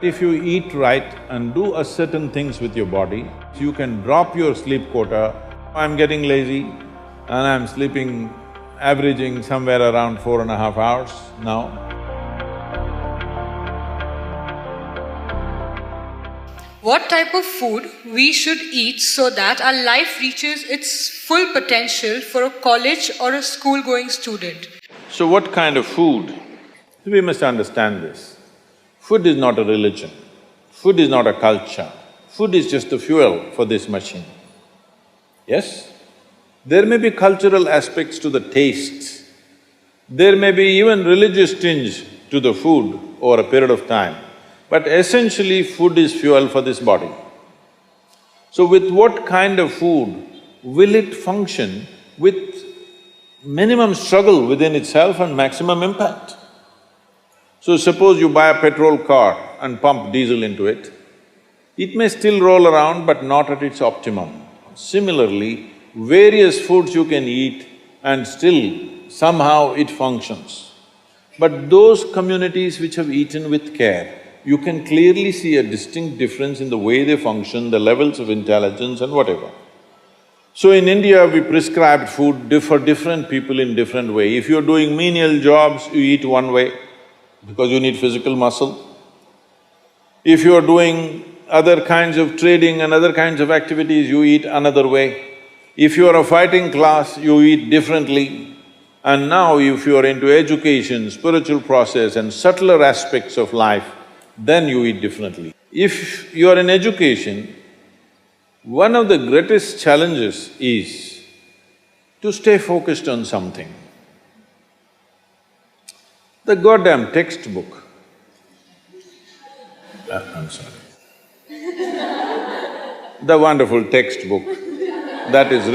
If you eat right and do a certain things with your body, you can drop your sleep quota. I'm getting lazy and I'm sleeping, averaging somewhere around 4.5 hours now. What type of food we should eat so that our life reaches its full potential for a college or a school-going student? So what kind of food? We must understand this. Food is not a religion, food is not a culture, food is just the fuel for this machine. Yes? There may be cultural aspects to the tastes, there may be even religious tinge to the food over a period of time, but essentially food is fuel for this body. So with what kind of food will it function with minimum struggle within itself and maximum impact? So suppose you buy a petrol car and pump diesel into it, it may still roll around but not at its optimum. Similarly, various foods you can eat and still somehow it functions. But those communities which have eaten with care, you can clearly see a distinct difference in the way they function, the levels of intelligence and whatever. So in India, we prescribed food for different people in different way. If you're doing menial jobs, you eat one way because you need physical muscle. If you're doing other kinds of trading and other kinds of activities, you eat another way. If you're a fighting class, you eat differently. And now if you're into education, spiritual process and subtler aspects of life, then you eat differently. If you're in education, one of the greatest challenges is to stay focused on something. The goddamn textbook, I'm sorry. The wonderful textbook that is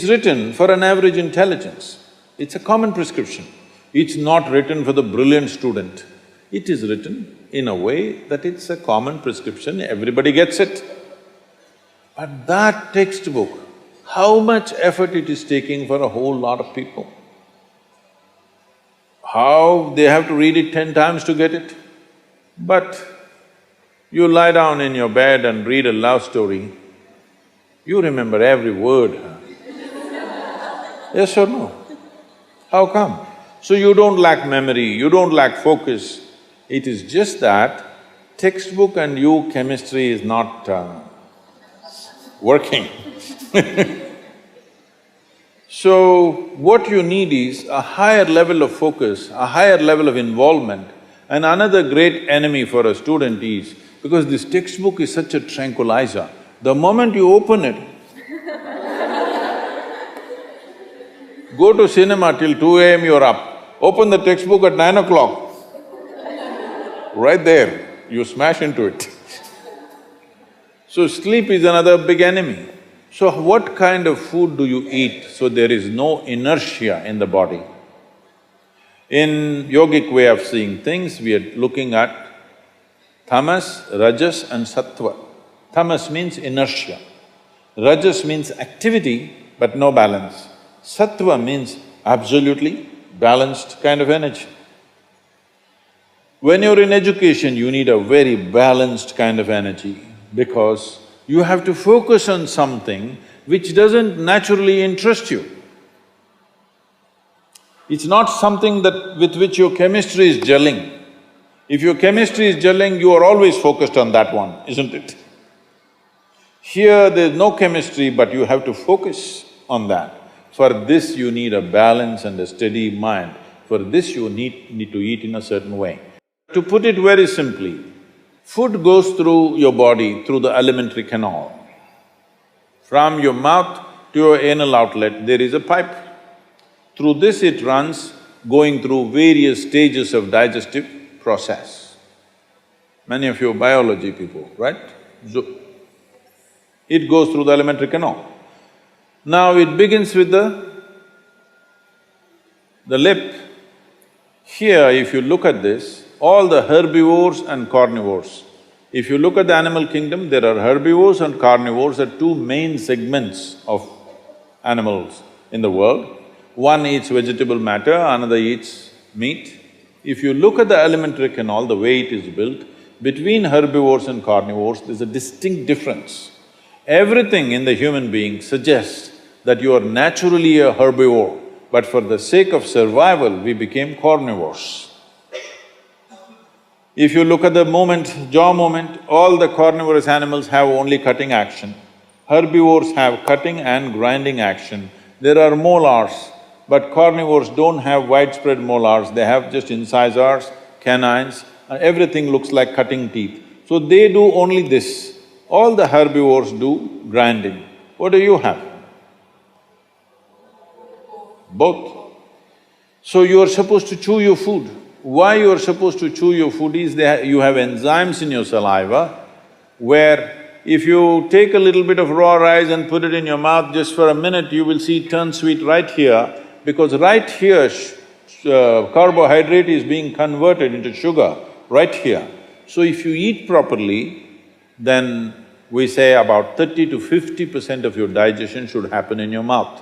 written for an average intelligence. It's a common prescription. It's not written for the brilliant student. It is written in a way that it's a common prescription, everybody gets it. But that textbook, how much effort it is taking for a whole lot of people? How they have to read it 10 times to get it? But you lie down in your bed and read a love story, you remember every word, huh? Yes or no? How come? So you don't lack memory, you don't lack focus. It is just that textbook and you, chemistry is not working. So, what you need is a higher level of focus, a higher level of involvement. And another great enemy for a student is, because this textbook is such a tranquilizer, the moment you open it, go to cinema till 2 AM you're up, open the textbook at 9 o'clock, right there, you smash into it. So sleep is another big enemy. So what kind of food do you eat so there is no inertia in the body? In yogic way of seeing things, we are looking at tamas, rajas and sattva. Tamas means inertia, rajas means activity but no balance, sattva means absolutely balanced kind of energy. When you're in education, you need a very balanced kind of energy because you have to focus on something which doesn't naturally interest you. It's not something with which your chemistry is gelling. If your chemistry is gelling, you are always focused on that one, isn't it? Here there's no chemistry, but you have to focus on that. For this you need a balance and a steady mind. For this you need to eat in a certain way. To put it very simply, food goes through your body through the alimentary canal. From your mouth to your anal outlet, there is a pipe. Through this it runs, going through various stages of digestive process. Many of you are biology people, right? So, it goes through the alimentary canal. Now it begins with the lip. Here, if you look at this, all the herbivores and carnivores. If you look at the animal kingdom, there are herbivores and carnivores are two main segments of animals in the world. One eats vegetable matter, another eats meat. If you look at the alimentary canal, the way it is built, between herbivores and carnivores, there's a distinct difference. Everything in the human being suggests that you are naturally a herbivore, but for the sake of survival, we became carnivores. If you look at the jaw movement, all the carnivorous animals have only cutting action. Herbivores have cutting and grinding action. There are molars, but carnivores don't have widespread molars, they have just incisors, canines, and everything looks like cutting teeth. So they do only this. All the herbivores do grinding. What do you have? Both. So you are supposed to chew your food. Why you are supposed to chew your food is you have enzymes in your saliva where if you take a little bit of raw rice and put it in your mouth just for a minute, you will see it turn sweet right here, because right here carbohydrate is being converted into sugar, right here. So if you eat properly, then we say about 30 to 50% of your digestion should happen in your mouth.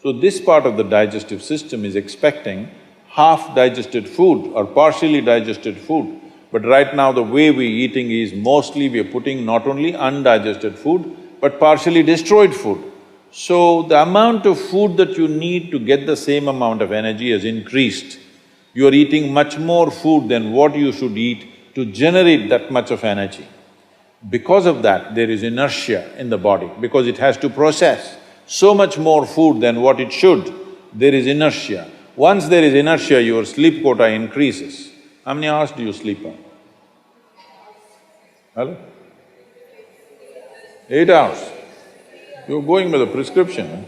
So this part of the digestive system is expecting half digested food or partially digested food. But right now the way we're eating is mostly we're putting not only undigested food, but partially destroyed food. So the amount of food that you need to get the same amount of energy has increased. You're eating much more food than what you should eat to generate that much of energy. Because of that, there is inertia in the body, because it has to process so much more food than what it should, there is inertia. Once there is inertia, your sleep quota increases. How many hours do you sleep on? Hello? 8 hours. You're going by the prescription,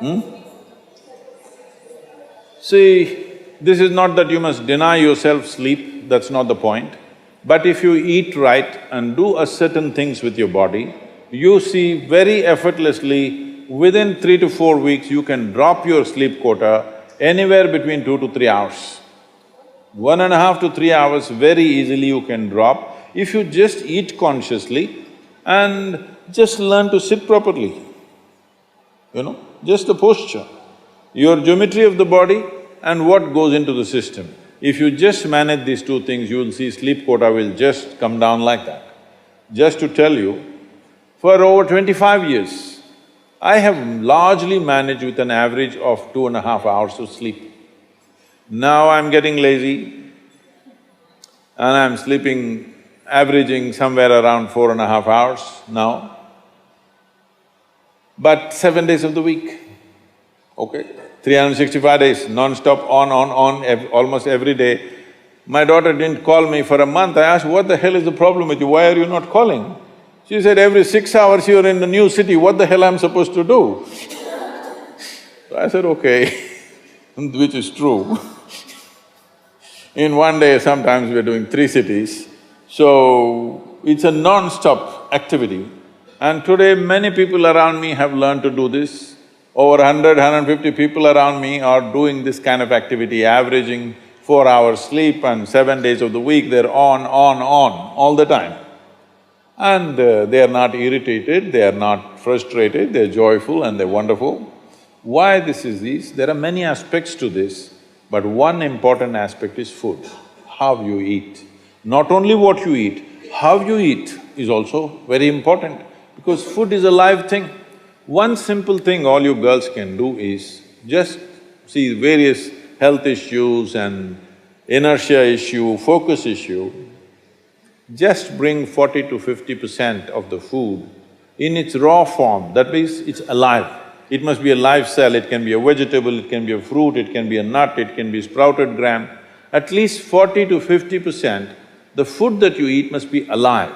huh? See, this is not that you must deny yourself sleep, that's not the point. But if you eat right and do a certain things with your body, you see very effortlessly, within 3 to 4 weeks, you can drop your sleep quota anywhere between 2 to 3 hours. 1.5 to 3 hours very easily you can drop if you just eat consciously and just learn to sit properly, just the posture, your geometry of the body and what goes into the system. If you just manage these two things, you will see sleep quota will just come down like that. Just to tell you, for over 25 years, I have largely managed with an average of 2.5 hours of sleep. Now I'm getting lazy and I'm sleeping, averaging somewhere around 4.5 hours now, but 7 days of the week, okay? 365 days, non-stop, on, almost every day. My daughter didn't call me for a month. I asked, what the hell is the problem with you, why are you not calling? She said, every 6 hours you're in a new city, what the hell I'm supposed to do? So I said, okay, which is true. In one day, sometimes we're doing 3 cities, so it's a non-stop activity. And today, many people around me have learned to do this. Over 100, 150 people around me are doing this kind of activity, averaging 4 hours sleep and 7 days of the week, they're on, all the time. And they are not irritated, they are not frustrated, they're joyful and they're wonderful. Why this is this? There are many aspects to this, but one important aspect is food, how you eat. Not only what you eat, how you eat is also very important, because food is a live thing. One simple thing all you girls can do is just see various health issues and inertia issue, focus issue, just bring 40 to 50% of the food in its raw form, that means it's alive. It must be a live cell, it can be a vegetable, it can be a fruit, it can be a nut, it can be sprouted gram. At least 40 to 50%, the food that you eat must be alive.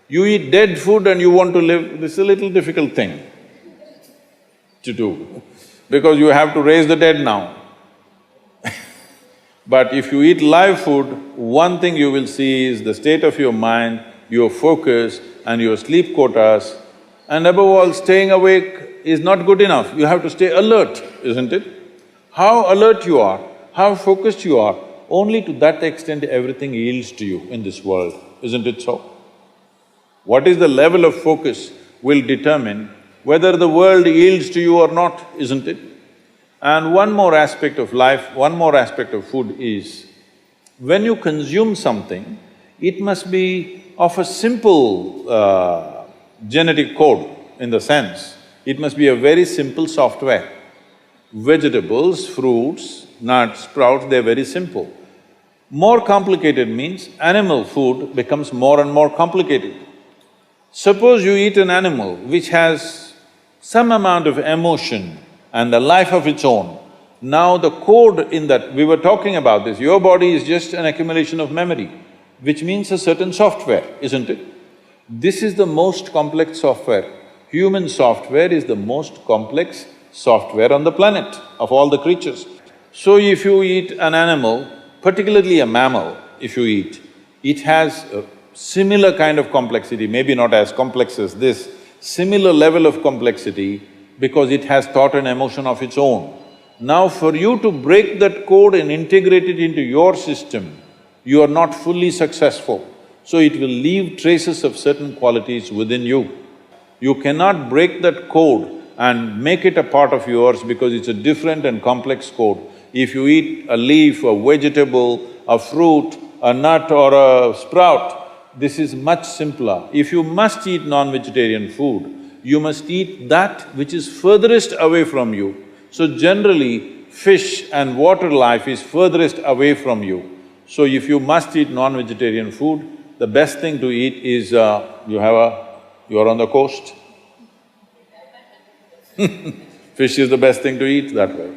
You eat dead food and you want to live, this is a little difficult thing to do, because you have to raise the dead now. But if you eat live food, one thing you will see is the state of your mind, your focus and your sleep quotas, and above all, staying awake is not good enough, you have to stay alert, isn't it? How alert you are, how focused you are, only to that extent everything yields to you in this world, isn't it so? What is the level of focus will determine whether the world yields to you or not, isn't it? And one more aspect of life, one more aspect of food is, when you consume something, it must be of a simple genetic code, in the sense, it must be a very simple software. Vegetables, fruits, nuts, sprouts, they're very simple. More complicated means animal food becomes more and more complicated. Suppose you eat an animal which has some amount of emotion and a life of its own. Now the code in that… we were talking about this, your body is just an accumulation of memory, which means a certain software, isn't it? This is the most complex software. Human software is the most complex software on the planet of all the creatures. So if you eat an animal, particularly a mammal, if you eat, it has a similar kind of complexity, maybe not as complex as this, similar level of complexity because it has thought and emotion of its own. Now for you to break that code and integrate it into your system, you are not fully successful. So it will leave traces of certain qualities within you. You cannot break that code and make it a part of yours because it's a different and complex code. If you eat a leaf, a vegetable, a fruit, a nut or a sprout, this is much simpler. If you must eat non-vegetarian food, you must eat that which is furthest away from you. So generally, fish and water life is furthest away from you. So if you must eat non-vegetarian food, the best thing to eat is, you're on the coast. Fish is the best thing to eat that way.